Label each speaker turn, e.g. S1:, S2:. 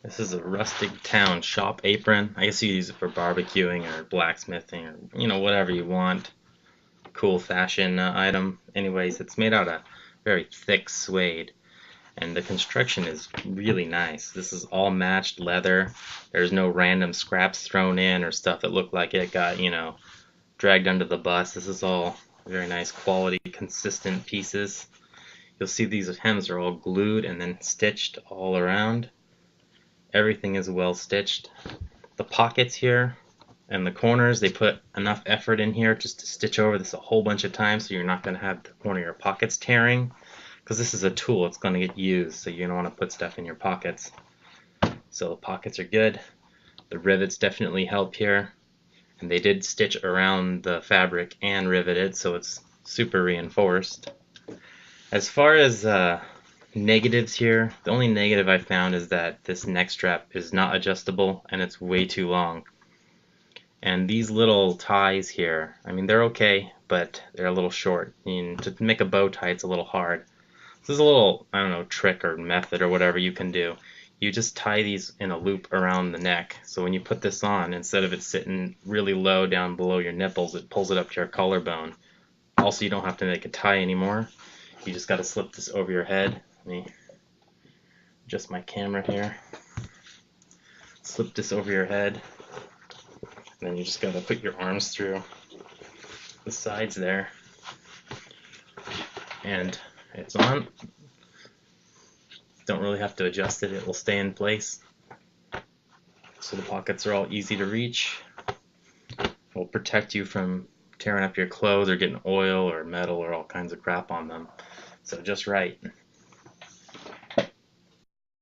S1: This is a rustic town shop apron. I guess you use it for barbecuing or blacksmithing or whatever you want. Cool fashion item. Anyways, it's made out of very thick suede, and the construction is really nice. This is all matched leather. There's no random scraps thrown in or stuff that looked like it got dragged under the bus. This is all very nice quality, consistent pieces. You'll see these hems are all glued and then stitched all around. Everything is well stitched. The pockets here and the corners, they put enough effort in here just to stitch over this a whole bunch of times so you're not going to have one of your pockets tearing, because this is a tool, it's going to get used, so you don't want to put stuff in your pockets. So the pockets are good. The rivets definitely help here, and they did stitch around the fabric and rivet it, so it's super reinforced. As far as negatives here, the only negative I found is that this neck strap is not adjustable and it's way too long. And these little ties here, I mean, they're okay, but they're a little short. To make a bow tie, it's a little hard. This is a little, I don't know, trick or method or whatever you can do. You just tie these in a loop around the neck. So when you put this on, instead of it sitting really low down below your nipples, it pulls it up to your collarbone. Also, you don't have to make a tie anymore. You just got to slip this over your head. Let me adjust my camera here. Slip this over your head. And then you just got to put your arms through the sides there. And it's on. Don't really have to adjust it. It will stay in place. So the pockets are all easy to reach. It will protect you from tearing up your clothes or getting oil or metal or all kinds of crap on them. So just right.